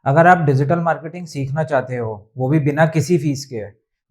अगर आप digital marketing सीखना चाहते हो, वो भी बिना किसी फीस के,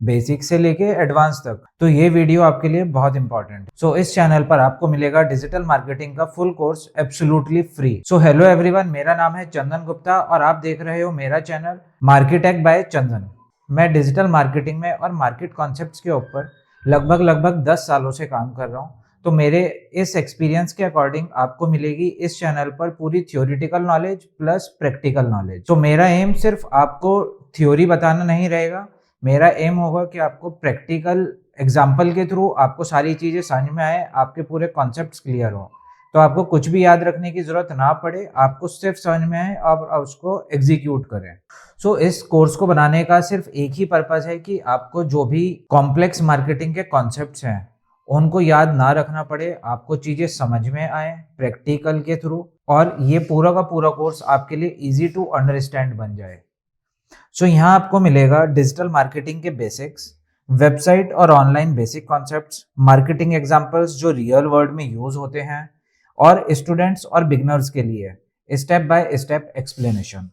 बेसिक से लेके एडवांस तक, तो ये वीडियो आपके लिए बहुत इंपॉर्टेंट। सो इस चैनल पर आपको मिलेगा डिजिटल मार्केटिंग का full course absolutely free. So hello everyone, मेरा नाम है चंदन गुप्ता और आप देख रहे हो मेरा चैनल मार्केटेक बाय चंदन। मैं डिजिटल मार्केटिंग में और मार्केट कॉन्सेप्ट्स के ऊपर लगभग 10 सालों से काम कर रहा हूँ। तो मेरे इस एक्सपीरियंस के अकॉर्डिंग आपको मिलेगी इस चैनल पर पूरी theoretical knowledge plus practical knowledge. तो मेरा एम सिर्फ आपको थ्योरी बताना नहीं रहेगा, मेरा एम होगा कि आपको प्रैक्टिकल एग्जाम्पल के थ्रू आपको सारी चीज़ें समझ में आए, आपके पूरे कॉन्सेप्ट्स क्लियर हो, तो आपको कुछ भी याद रखने की ज़रूरत ना पड़े, आपको सिर्फ समझ में आए और उसको एग्जीक्यूट करें। सो इस कोर्स को बनाने का सिर्फ एक ही पर्पज़ है कि आपको जो भी कॉम्प्लेक्स मार्केटिंग के कॉन्सेप्ट्स हैं उनको याद ना रखना पड़े, आपको चीज़ें समझ में आए प्रैक्टिकल के थ्रू, और ये पूरा का पूरा कोर्स आपके लिए ईजी टू अंडरस्टैंड बन जाए। सो यहाँ आपको मिलेगा डिजिटल मार्केटिंग के बेसिक्स, वेबसाइट और online basic concepts, marketing examples जो रियल वर्ल्ड में यूज होते हैं, और स्टूडेंट्स और बिगनर्स के लिए स्टेप बाय स्टेप एक्सप्लेनेशन।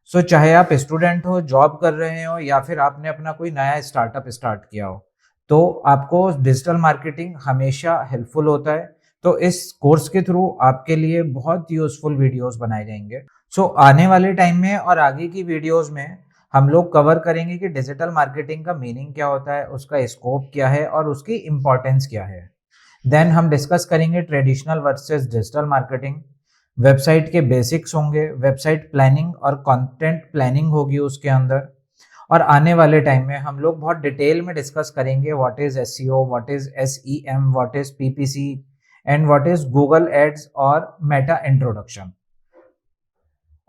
सो चाहे आप स्टूडेंट हो, जॉब कर रहे हो, या फिर आपने अपना कोई नया स्टार्टअप स्टार्ट किया हो, तो आपको डिजिटल मार्केटिंग हमेशा हेल्पफुल होता है। तो इस कोर्स के थ्रू आपके लिए बहुत यूजफुल वीडियोस बनाए जाएंगे। सो आने वाले टाइम में और आगे की वीडियोस में हम लोग कवर करेंगे कि डिजिटल मार्केटिंग का मीनिंग क्या होता है, उसका स्कोप क्या है और उसकी इम्पोर्टेंस क्या है। देन हम डिस्कस करेंगे traditional versus digital marketing, website के बेसिक्स होंगे, वेबसाइट प्लानिंग और कंटेंट प्लानिंग होगी उसके अंदर। और आने वाले टाइम में हम लोग बहुत डिटेल में डिस्कस करेंगे what is SEO, what is SEM, what is PPC and what is Google ads और मेटा इंट्रोडक्शन।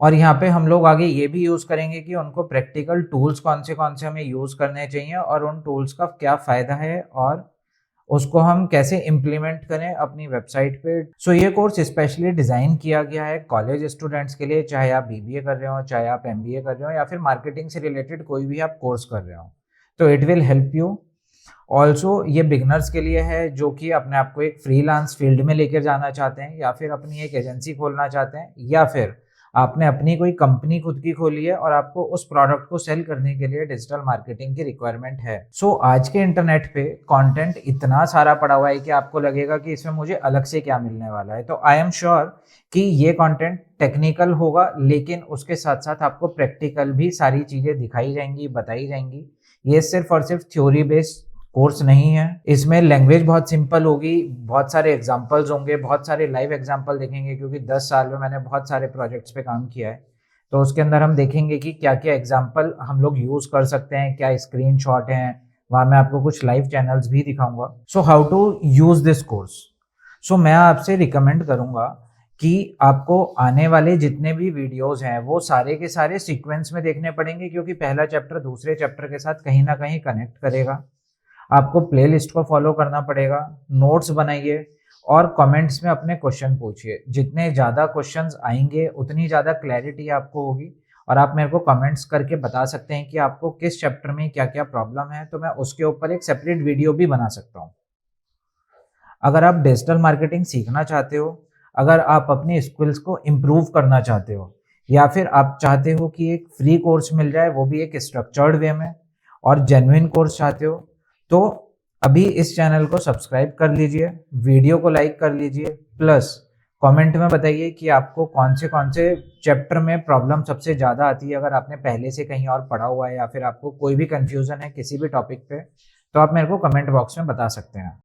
और यहाँ पे हम लोग आगे ये भी यूज़ करेंगे कि उनको प्रैक्टिकल टूल्स कौन से हमें यूज़ करने चाहिए और उन टूल्स का क्या फ़ायदा है और उसको हम कैसे इम्प्लीमेंट करें अपनी वेबसाइट पे। सो ये कोर्स स्पेशली डिज़ाइन किया गया है कॉलेज स्टूडेंट्स के लिए, चाहे आप बीबीए कर रहे हो, चाहे आप एमबीए कर रहे हो, या फिर मार्केटिंग से रिलेटेड कोई भी आप कोर्स कर रहे हो, तो it will help you. Also ये बिगनर्स के लिए है जो कि अपने आप को एक फ्रीलांस फील्ड में लेकर जाना चाहते हैं, या फिर अपनी एक एजेंसी खोलना चाहते हैं, या फिर आपने अपनी कोई कंपनी खुद की खोली है और आपको उस प्रोडक्ट को सेल करने के लिए डिजिटल मार्केटिंग की रिक्वायरमेंट है। सो आज के इंटरनेट पे कंटेंट इतना सारा पड़ा हुआ है कि आपको लगेगा कि इसमें मुझे अलग से क्या मिलने वाला है। तो आई एम श्योर कि ये कंटेंट टेक्निकल होगा, लेकिन उसके साथ साथ आपको प्रैक्टिकल भी सारी चीज़ें दिखाई जाएंगी, बताई जाएंगी। ये सिर्फ और सिर्फ थ्योरी बेस्ड कोर्स नहीं है, इसमें लैंग्वेज बहुत सिंपल होगी, बहुत सारे एग्जांपल्स होंगे, बहुत सारे लाइव एग्जांपल देखेंगे, क्योंकि 10 साल में मैंने बहुत सारे प्रोजेक्ट्स पे काम किया है। तो उसके अंदर हम देखेंगे कि क्या क्या एग्जांपल हम लोग यूज़ कर सकते हैं, क्या स्क्रीनशॉट हैं, वहाँ मैं आपको कुछ लाइव चैनल्स भी दिखाऊंगा। So how to use this course. So मैं आपसे रिकमेंड करूँगा कि आपको आने वाले जितने भी वीडियोज़ हैं वो सारे के सारे सीक्वेंस में देखने पड़ेंगे, क्योंकि पहला चैप्टर दूसरे चैप्टर के साथ कहीं ना कहीं कनेक्ट करेगा। आपको प्लेलिस्ट को फॉलो करना पड़ेगा, नोट्स बनाइए और कमेंट्स में अपने क्वेश्चन पूछिए। जितने ज़्यादा क्वेश्चंस आएंगे उतनी ज़्यादा क्लैरिटी आपको होगी, और आप मेरे को कमेंट्स करके बता सकते हैं कि आपको किस चैप्टर में क्या क्या प्रॉब्लम है, तो मैं उसके ऊपर एक सेपरेट वीडियो भी बना सकता हूँ। अगर आप डिजिटल मार्केटिंग सीखना चाहते हो, अगर आप अपनी स्किल्स को इम्प्रूव करना चाहते हो, या फिर आप चाहते हो कि एक फ्री कोर्स मिल जाए वो भी एक स्ट्रक्चर्ड वे में, और जेन्युइन कोर्स चाहते हो, तो अभी इस चैनल को सब्सक्राइब कर लीजिए, वीडियो को लाइक कर लीजिए, प्लस कमेंट में बताइए कि आपको कौन से चैप्टर में प्रॉब्लम सबसे ज़्यादा आती है। अगर आपने पहले से कहीं और पढ़ा हुआ है या फिर आपको कोई भी कंफ्यूजन है किसी भी टॉपिक पे, तो आप मेरे को कमेंट बॉक्स में बता सकते हैं।